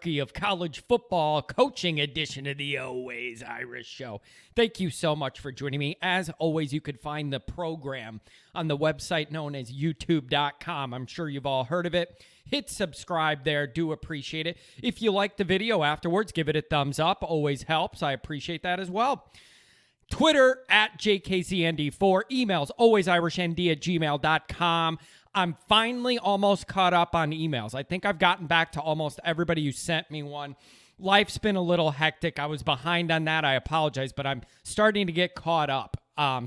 of college football coaching edition of the Always Irish Show. Thank you so much for joining me. As always, you could find the program on the website known as youtube.com. I'm sure you've all heard of it. Hit subscribe there. Do appreciate it. If you like the video afterwards, give it a thumbs up. Always helps. I appreciate that as well. Twitter at JKZND4. Emails alwaysIrishND@gmail.com. I'm finally almost caught up on emails. I think I've gotten back to almost everybody who sent me one. Life's been a little hectic. I was behind on that. I apologize, but I'm starting to get caught up.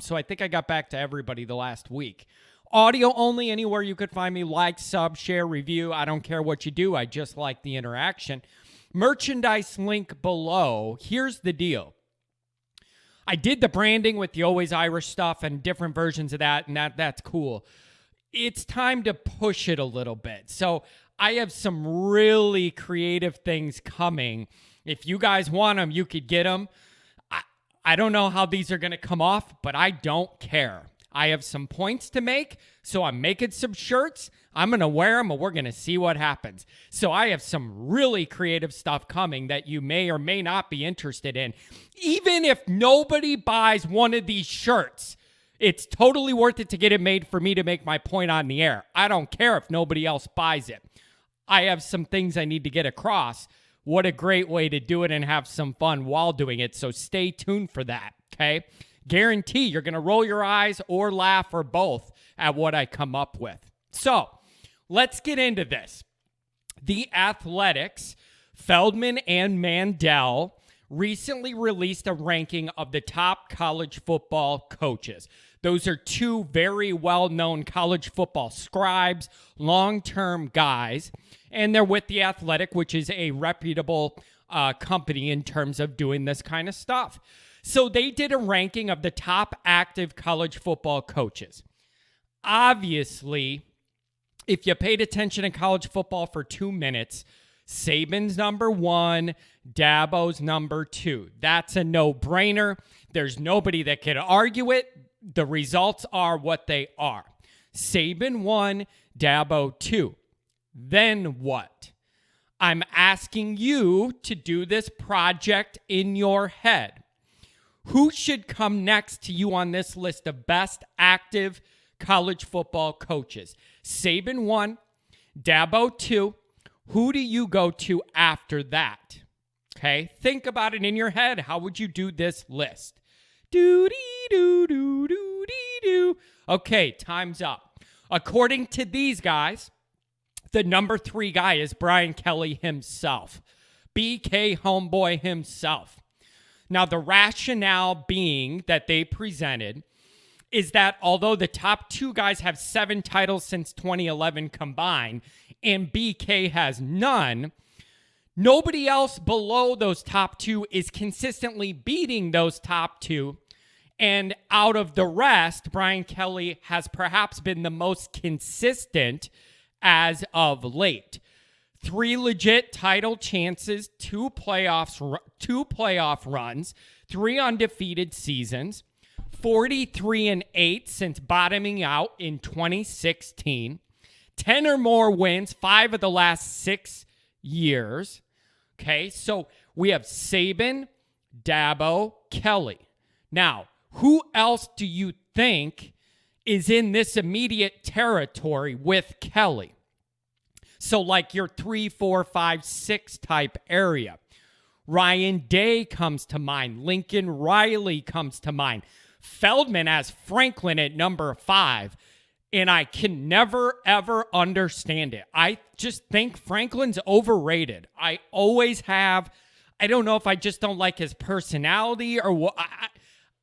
So I think I got back to everybody the last week. Audio only, anywhere you could find me. Like, sub, share, review. I don't care what you do. I just like the interaction. Merchandise link below. Here's the deal. I did the branding with the Always Irish stuff and different versions of that, and that's cool. It's time to push it a little bit. So I have some really creative things coming. If you guys want them, you could get them. I don't know how these are going to come off, but I don't care. I have some points to make, so I'm making some shirts. I'm going to wear them, and we're going to see what happens. So I have some really creative stuff coming that you may or may not be interested in. Even if nobody buys one of these shirts, it's totally worth it to get it made for me to make my point on the air. I don't care if nobody else buys it. I have some things I need to get across. What a great way to do it and have some fun while doing it. So stay tuned for that, okay? Guarantee you're going to roll your eyes or laugh or both at what I come up with. So let's get into this. The Athletics, Feldman and Mandel, recently released a ranking of the top college football coaches. Those are two very well-known college football scribes, long-term guys, and they're with The Athletic, which is a reputable company in terms of doing this kind of stuff. So they did a ranking of the top active college football coaches. Obviously, if you paid attention to college football for 2 minutes, Saban's number 1, Dabo's number 2. That's a no-brainer. There's nobody that can argue it. The results are what they are. Saban 1, Dabo 2. Then what? I'm asking you to do this project in your head. Who should come next to you on this list of best active college football coaches? Saban 1, Dabo 2. Who do you go to after that? Okay, think about it in your head. How would you do this list? Do-dee-doo-doo-doo-dee-doo. Okay, time's up. According to these guys, the number 3 guy is Brian Kelly himself. BK homeboy himself. Now, the rationale being that they presented is that although the top 2 guys have 7 titles since 2011 combined, and BK has none, nobody else below those top 2 is consistently beating those top 2. And out of the rest, Brian Kelly has perhaps been the most consistent as of late. 3 legit title chances, 2 playoff runs, 3 undefeated seasons, 43-8 since bottoming out in 2016, 10 or more wins 5 of the last 6 years. Okay, so we have Saban, Dabo, Kelly. Now, who else do you think is in this immediate territory with Kelly? So like your 3, 4, 5, 6 type area. Ryan Day comes to mind. Lincoln Riley comes to mind. Feldman has Franklin at number 5. And I can never, ever understand it. I just think Franklin's overrated. I always have. I don't know if I just don't like his personality or what.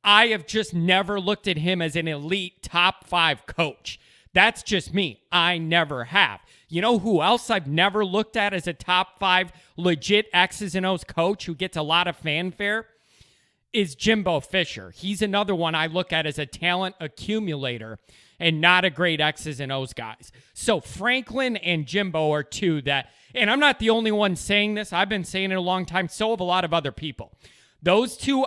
I have just never looked at him as an elite top 5 coach. That's just me. I never have. You know who else I've never looked at as a top 5 legit X's and O's coach who gets a lot of fanfare? Is Jimbo Fisher. He's another one I look at as a talent accumulator and not a great X's and O's guys. So Franklin and Jimbo are 2 that, and I'm not the only one saying this. I've been saying it a long time. So have a lot of other people. Those 2,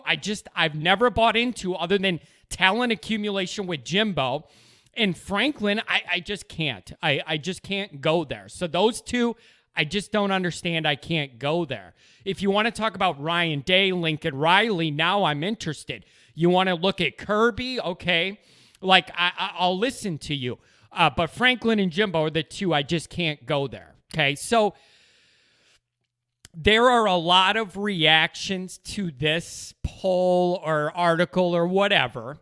I've never bought into other than talent accumulation with Jimbo. And Franklin, I just can't. I just can't go there. So those 2, I just don't understand. I can't go there. If you want to talk about Ryan Day, Lincoln Riley, now I'm interested. You want to look at Kirby? Okay. Like, I'll listen to you. But Franklin and Jimbo are the two. I just can't go there. Okay. So there are a lot of reactions to this poll or article or whatever.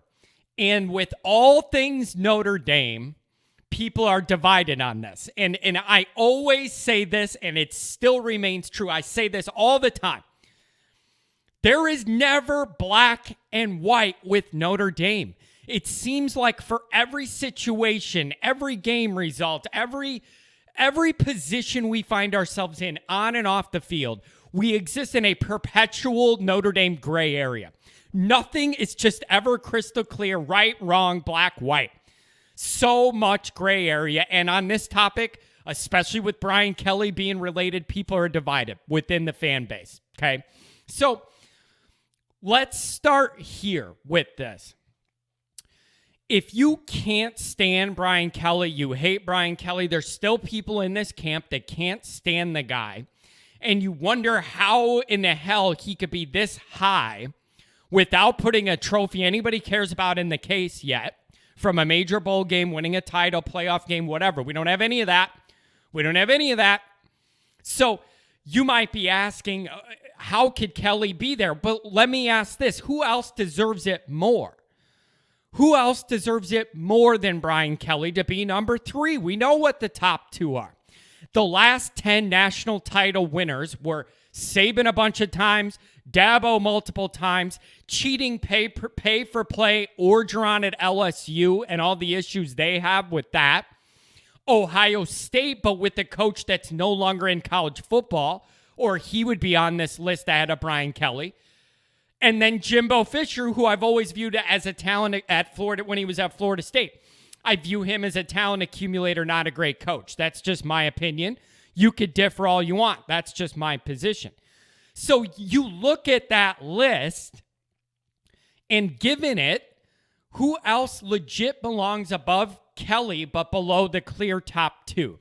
And with all things Notre Dame, people are divided on this. And I always say this, and it still remains true. I say this all the time. There is never black and white with Notre Dame. It seems like for every situation, every game result, every position we find ourselves in on and off the field, we exist in a perpetual Notre Dame gray area. Nothing is just ever crystal clear, right, wrong, black, white. So much gray area. And on this topic, especially with Brian Kelly being related, people are divided within the fan base. Okay. So let's start here with this. If you can't stand Brian Kelly, you hate Brian Kelly, there's still people in this camp that can't stand the guy. And you wonder how in the hell he could be this high without putting a trophy anybody cares about in the case yet. From a major bowl game, winning a title, playoff game, whatever. We don't have any of that. So you might be asking, how could Kelly be there? But let me ask this. Who else deserves it more? Who else deserves it more than Brian Kelly to be number 3? We know what the top 2 are. The last 10 national title winners were Saban a bunch of times, Dabo multiple times, cheating pay for play, Orgeron at LSU and all the issues they have with that. Ohio State, but with the coach that's no longer in college football, or he would be on this list ahead of Brian Kelly. And then Jimbo Fisher, who I've always viewed as a talent at Florida when he was at Florida State. I view him as a talent accumulator, not a great coach. That's just my opinion. You could differ all you want. That's just my position. So you look at that list, and given it, who else legit belongs above Kelly but below the clear top 2?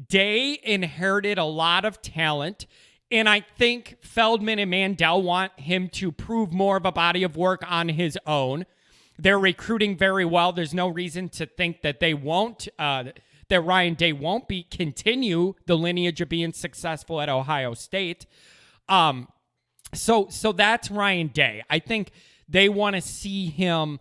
Day inherited a lot of talent, and I think Feldman and Mandel want him to prove more of a body of work on his own. They're recruiting very well. There's no reason to think that they won't, that Ryan Day won't continue the lineage of being successful at Ohio State. So that's Ryan Day. I think they want to see him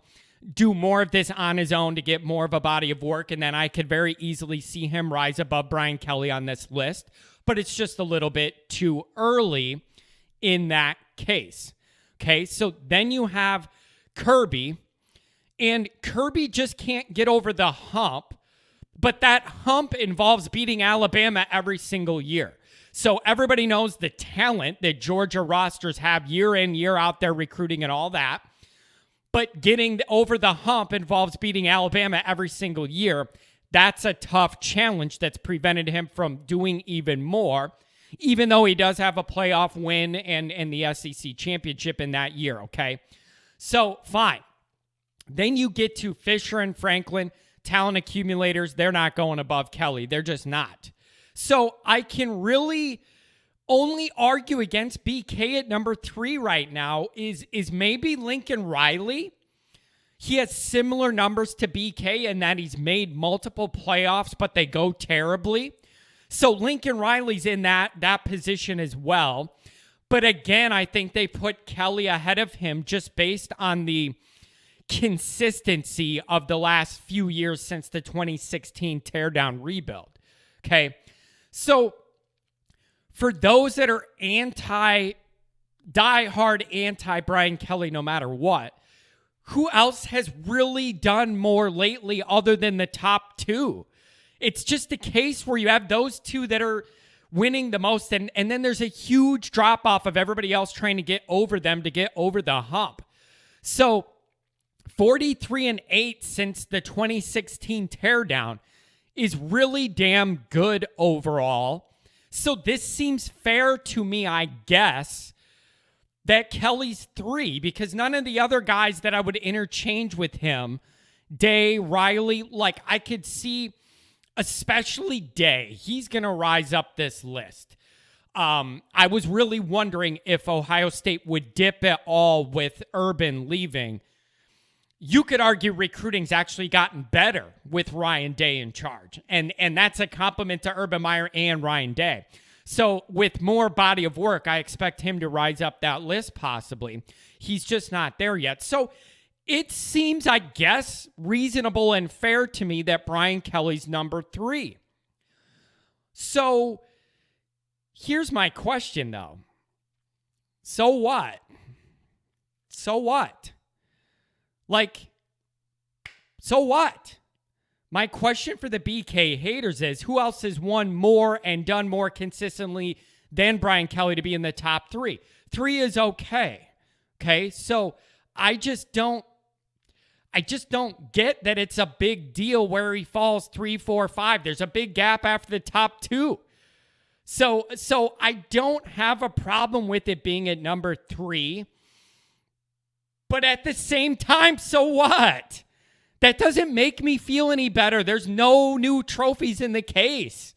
do more of this on his own to get more of a body of work, and then I could very easily see him rise above Brian Kelly on this list, but it's just a little bit too early in that case. Okay, so then you have Kirby, and Kirby just can't get over the hump, but that hump involves beating Alabama every single year. So everybody knows the talent that Georgia rosters have year in, year out there recruiting and all that. But getting over the hump involves beating Alabama every single year. That's a tough challenge that's prevented him from doing even more, even though he does have a playoff win and the SEC championship in that year, okay? So, fine. Then you get to Fisher and Franklin, talent accumulators. They're not going above Kelly. They're just not. So I can really only argue against BK at number 3 right now is maybe Lincoln Riley. He has similar numbers to BK in that he's made multiple playoffs, but they go terribly. So Lincoln Riley's in that position as well. But again, I think they put Kelly ahead of him just based on the consistency of the last few years since the 2016 teardown rebuild. Okay. So for those that are die-hard anti-Brian Kelly no matter what, who else has really done more lately other than the top 2? It's just a case where you have those 2 that are winning the most, and then there's a huge drop-off of everybody else trying to get over them to get over the hump. So 43-8 since the 2016 teardown is really damn good overall. So this seems fair to me, I guess, that Kelly's 3, because none of the other guys that I would interchange with him, Day, Riley, like I could see especially Day. He's going to rise up this list. I was really wondering if Ohio State would dip at all with Urban leaving. You could argue recruiting's actually gotten better with Ryan Day in charge. And that's a compliment to Urban Meyer and Ryan Day. So with more body of work, I expect him to rise up that list possibly. He's just not there yet. So it seems, I guess, reasonable and fair to me that Brian Kelly's number 3. So here's my question, though. So what? So what? So what? My question for the BK haters is, who else has won more and done more consistently than Brian Kelly to be in the top 3? 3 is okay. Okay, so I just don't get that it's a big deal where he falls 3, 4, 5. There's a big gap after the top 2. So I don't have a problem with it being at number 3. But at the same time, so what? That doesn't make me feel any better. There's no new trophies in the case.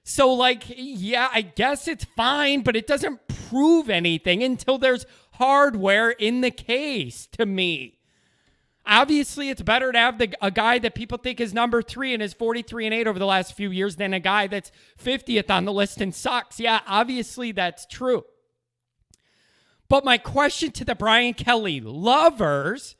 So, yeah, I guess it's fine, but it doesn't prove anything until there's hardware in the case to me. Obviously, it's better to have a guy that people think is number 3 and is 43-8 over the last few years than a guy that's 50th on the list and sucks. Yeah, obviously that's true. But my question to the Brian Kelly lovers,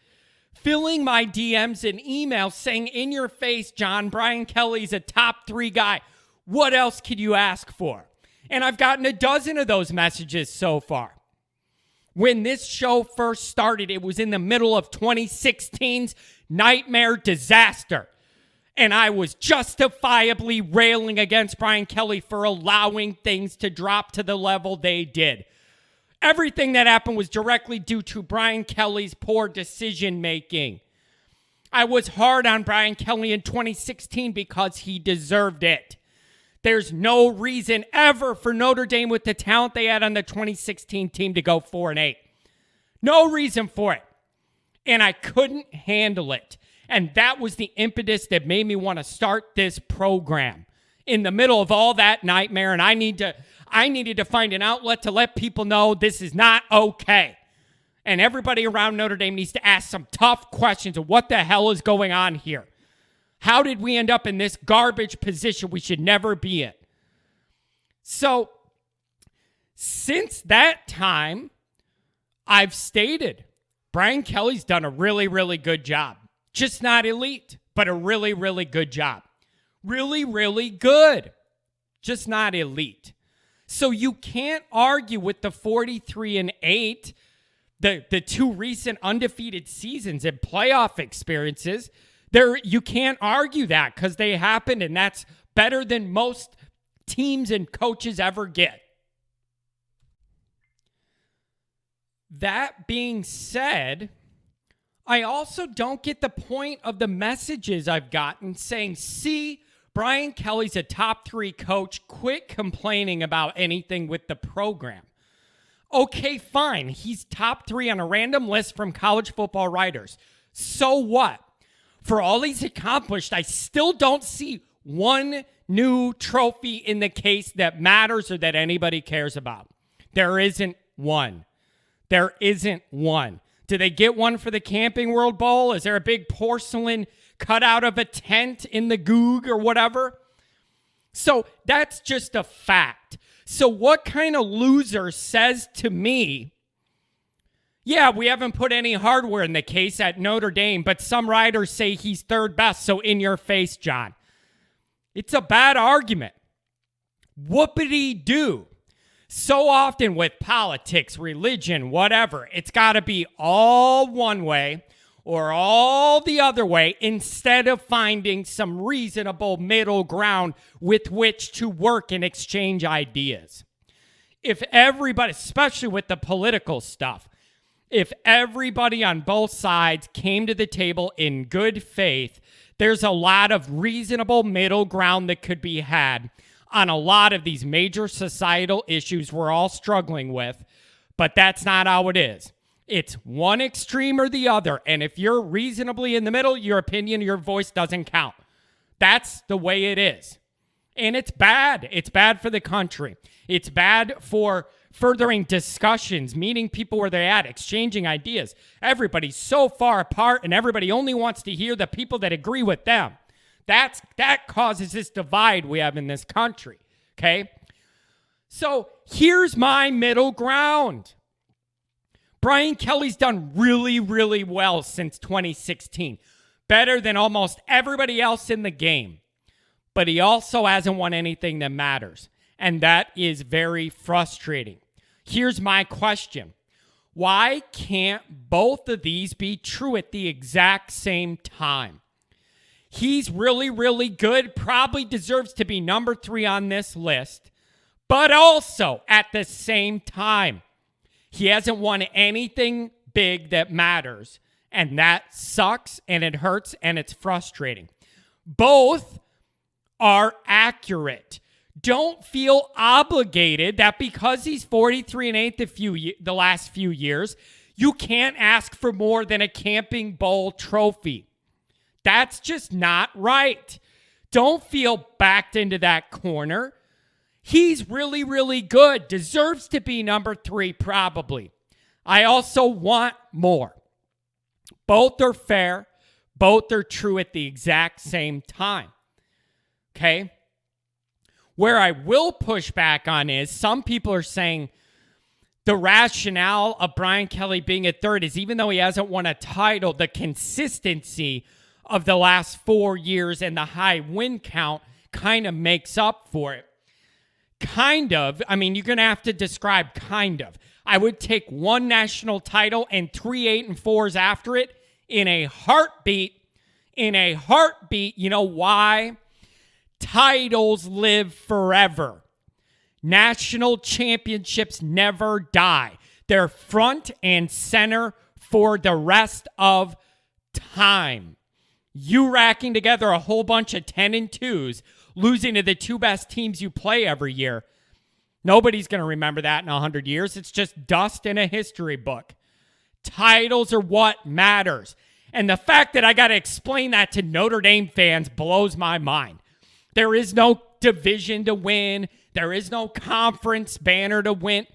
filling my DMs and emails saying, in your face, John, Brian Kelly's a top 3 guy. What else could you ask for? And I've gotten a dozen of those messages so far. When this show first started, it was in the middle of 2016's nightmare disaster. And I was justifiably railing against Brian Kelly for allowing things to drop to the level they did. Everything that happened was directly due to Brian Kelly's poor decision-making. I was hard on Brian Kelly in 2016 because he deserved it. There's no reason ever for Notre Dame with the talent they had on the 2016 team to go 4-8. No reason for it. And I couldn't handle it. And that was the impetus that made me want to start this program. In the middle of all that nightmare, and I needed to find an outlet to let people know this is not okay. And everybody around Notre Dame needs to ask some tough questions of what the hell is going on here. How did we end up in this garbage position we should never be in? So, since that time, I've stated Brian Kelly's done a really, really good job. Just not elite, but a really, really good job. Really, really good. Just not elite. So you can't argue with the 43-8, the 2 recent undefeated seasons and playoff experiences. You can't argue that because they happened, and that's better than most teams and coaches ever get. That being said, I also don't get the point of the messages I've gotten saying, see, Brian Kelly's a top 3 coach. Quit complaining about anything with the program. Okay, fine. He's top 3 on a random list from college football writers. So what? For all he's accomplished, I still don't see one new trophy in the case that matters or that anybody cares about. There isn't one. There isn't one. Do they get one for the Camping World Bowl? Is there a big porcelain cutout of a tent in the Goog or whatever? So that's just a fact. So what kind of loser says to me, yeah, we haven't put any hardware in the case at Notre Dame, but some writers say he's 3rd best, so in your face, John. It's a bad argument. Whoopity-doo. So often with politics, religion, whatever, it's got to be all one way or all the other way instead of finding some reasonable middle ground with which to work and exchange ideas. If everybody, especially with the political stuff, if everybody on both sides came to the table in good faith, there's a lot of reasonable middle ground that could be had on a lot of these major societal issues we're all struggling with, but that's not how it is. It's one extreme or the other, and if you're reasonably in the middle, your opinion, your voice doesn't count. That's the way it is. And it's bad. It's bad for the country. It's bad for furthering discussions, meeting people where they're at, exchanging ideas. Everybody's so far apart, and everybody only wants to hear the people that agree with them. That causes this divide we have in this country, okay? So here's my middle ground. Brian Kelly's done really, really well since 2016. Better than almost everybody else in the game. But he also hasn't won anything that matters. And that is very frustrating. Here's my question. Why can't both of these be true at the exact same time? He's really, really good. Probably deserves to be number 3 on this list. But also, at the same time, he hasn't won anything big that matters. And that sucks, and it hurts, and it's frustrating. Both are accurate. Don't feel obligated that because he's 43-8 the last few years, you can't ask for more than a Camping Bowl trophy. That's just not right. Don't feel backed into that corner. He's really, really good. Deserves to be number 3, probably. I also want more. Both are fair. Both are true at the exact same time. Okay? Where I will push back on is some people are saying the rationale of Brian Kelly being at 3rd is even though he hasn't won a title, the consistency of the last 4 years and the high win count kind of makes up for it. Kind of. I mean, you're going to have to describe kind of. I would take 1 national title and 3 8-4s after it in a heartbeat. In a heartbeat. You know why? Titles live forever. National championships never die. They're front and center for the rest of time. You racking together a whole bunch of 10-2s, losing to the 2 best teams you play every year. Nobody's going to remember that in 100 years. It's just dust in a history book. Titles are what matters. And the fact that I got to explain that to Notre Dame fans blows my mind. There is no division to win. There is no conference banner to win.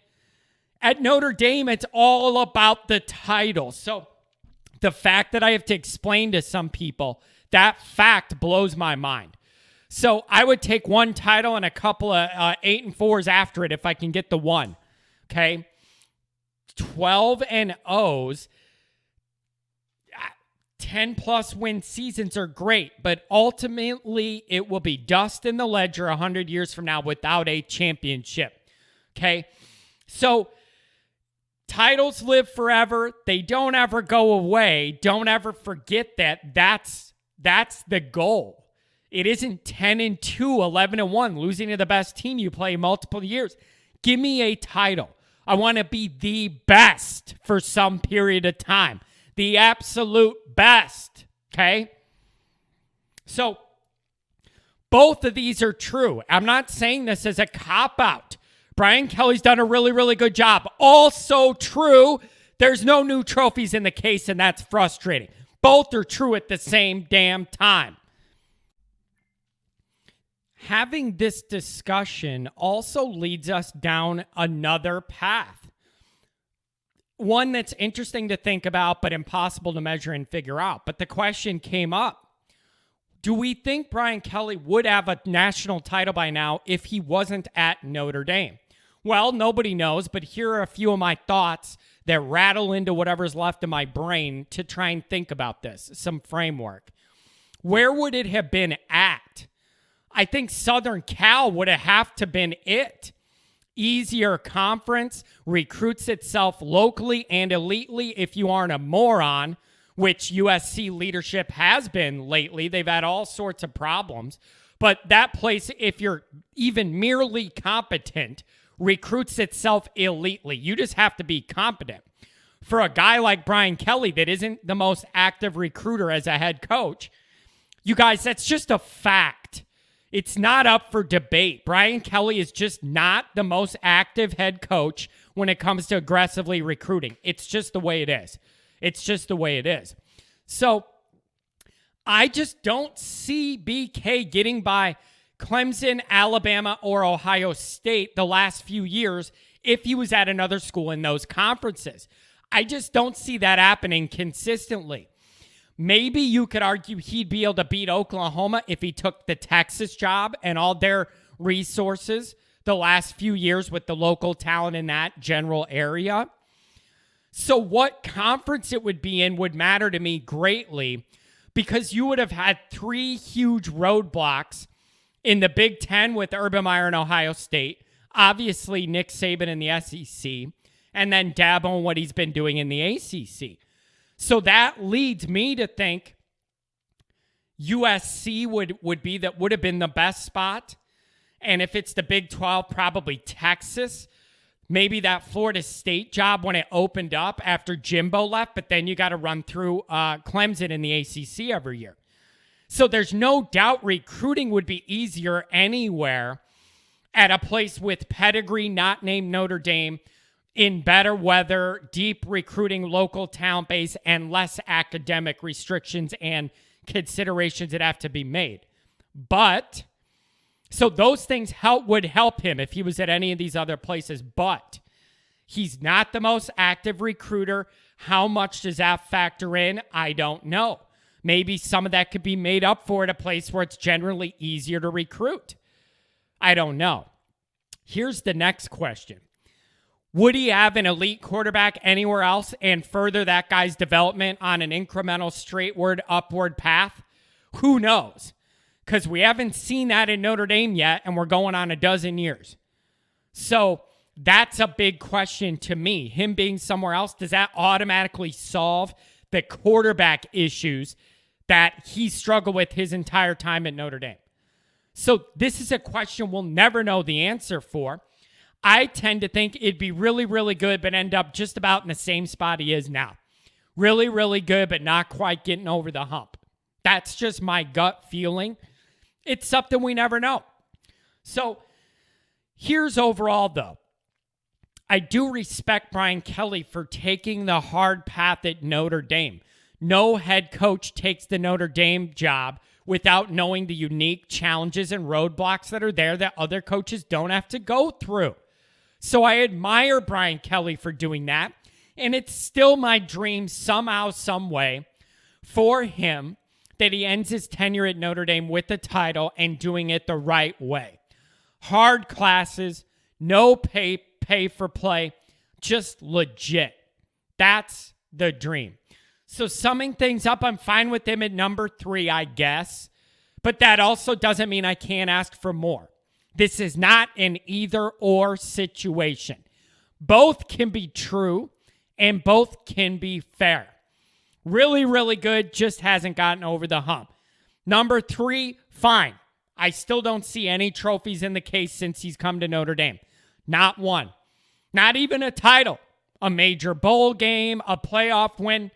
At Notre Dame, it's all about the title. So the fact that I have to explain to some people, that fact blows my mind. So I would take 1 title and a couple of 8-4s after it if I can get the 1. Okay? 12-0s. 10-plus win seasons are great, but ultimately it will be dust in the ledger 100 years from now without a championship. Okay? So titles live forever. They don't ever go away. Don't ever forget that. That's the goal. It isn't 10-2, 11-1, losing to the best team you play multiple years. Give me a title. I want to be the best for some period of time. The absolute best, okay? So, both of these are true. I'm not saying this as a cop-out. Brian Kelly's done a really, really good job. Also true, there's no new trophies in the case, and that's frustrating. Both are true at the same damn time. Having this discussion also leads us down another path. One that's interesting to think about, but impossible to measure and figure out. But the question came up. Do we think Brian Kelly would have a national title by now if he wasn't at Notre Dame? Well, nobody knows, but here are a few of my thoughts that rattle into whatever's left of my brain to try and think about this, some framework. Where would it have been at? I think Southern Cal would have to been it. Easier conference, recruits itself locally and elitely if you aren't a moron, which USC leadership has been lately. They've had all sorts of problems. But that place, if you're even merely competent, recruits itself elitely. You just have to be competent. For a guy like Brian Kelly that isn't the most active recruiter as a head coach, you guys, that's just a fact. It's not up for debate. Brian Kelly is just not the most active head coach when it comes to aggressively recruiting. It's just the way it is. It's just the way it is. So I just don't see BK getting by Clemson, Alabama, or Ohio State the last few years if he was at another school in those conferences. I just don't see that happening consistently. Maybe you could argue he'd be able to beat Oklahoma if he took the Texas job and all their resources the last few years with the local talent in that general area. So what conference it would be in would matter to me greatly, because you would have had 3 huge roadblocks in the Big Ten with Urban Meyer and Ohio State, obviously Nick Saban in the SEC, and then Dabo and what he's been doing in the ACC. So that leads me to think USC would have been the best spot. And if it's the Big 12, probably Texas. Maybe that Florida State job when it opened up after Jimbo left, but then you got to run through Clemson in the ACC every year. So there's no doubt recruiting would be easier anywhere at a place with pedigree not named Notre Dame, in better weather, deep recruiting, local talent base, and less academic restrictions and considerations that have to be made. But, so those things would help him if he was at any of these other places, but he's not the most active recruiter. How much does that factor in? I don't know. Maybe some of that could be made up for at a place where it's generally easier to recruit. I don't know. Here's the next question. Would he have an elite quarterback anywhere else and further that guy's development on an incremental straightward upward path? Who knows? Because we haven't seen that in Notre Dame yet, and we're going on a dozen years. So that's a big question to me. Him being somewhere else, does that automatically solve the quarterback issues that he struggled with his entire time at Notre Dame? So this is a question we'll never know the answer for. I tend to think it'd be really, really good, but end up just about in the same spot he is now. Really, really good, but not quite getting over the hump. That's just my gut feeling. It's something we never know. So here's overall, though. I do respect Brian Kelly for taking the hard path at Notre Dame. No head coach takes the Notre Dame job without knowing the unique challenges and roadblocks that are there that other coaches don't have to go through. So I admire Brian Kelly for doing that. And it's still my dream somehow, some way for him that he ends his tenure at Notre Dame with the title and doing it the right way. Hard classes, no pay for play, just legit. That's the dream. So summing things up, I'm fine with him at number 3, I guess. But that also doesn't mean I can't ask for more. This is not an either-or situation. Both can be true, and both can be fair. Really, really good, just hasn't gotten over the hump. Number 3, fine. I still don't see any trophies in the case since he's come to Notre Dame. Not one. Not even a title. A major bowl game, a playoff win.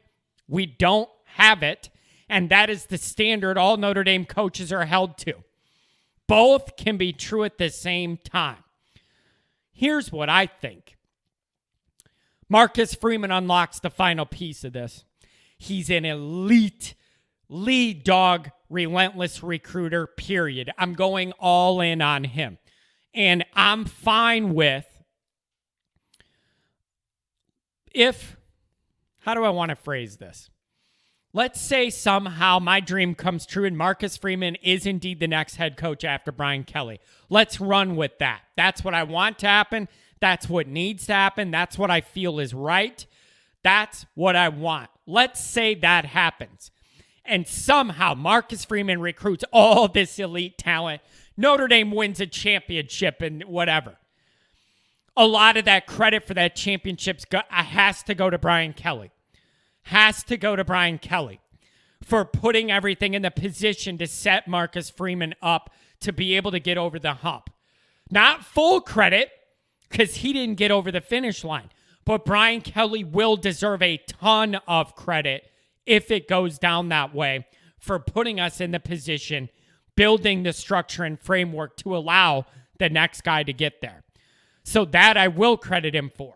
We don't have it, and that is the standard all Notre Dame coaches are held to. Both can be true at the same time. Here's what I think. Marcus Freeman unlocks the final piece of this. He's an elite, lead dog, relentless recruiter, period. I'm going all in on him. And I'm fine with how do I want to phrase this? Let's say somehow my dream comes true and Marcus Freeman is indeed the next head coach after Brian Kelly. Let's run with that. That's what I want to happen. That's what needs to happen. That's what I feel is right. That's what I want. Let's say that happens. And somehow Marcus Freeman recruits all this elite talent. Notre Dame wins a championship and whatever. A lot of that credit for that championship has to go to Brian Kelly. Has to go to Brian Kelly for putting everything in the position to set Marcus Freeman up to be able to get over the hump. Not full credit, because he didn't get over the finish line. But Brian Kelly will deserve a ton of credit if it goes down that way for putting us in the position, building the structure and framework to allow the next guy to get there. So that I will credit him for.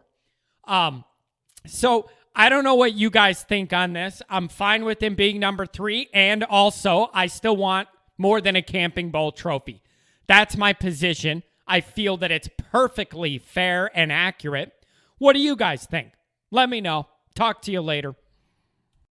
So I don't know what you guys think on this. I'm fine with him being number 3. And also, I still want more than a Camping Bowl trophy. That's my position. I feel that it's perfectly fair and accurate. What do you guys think? Let me know. Talk to you later.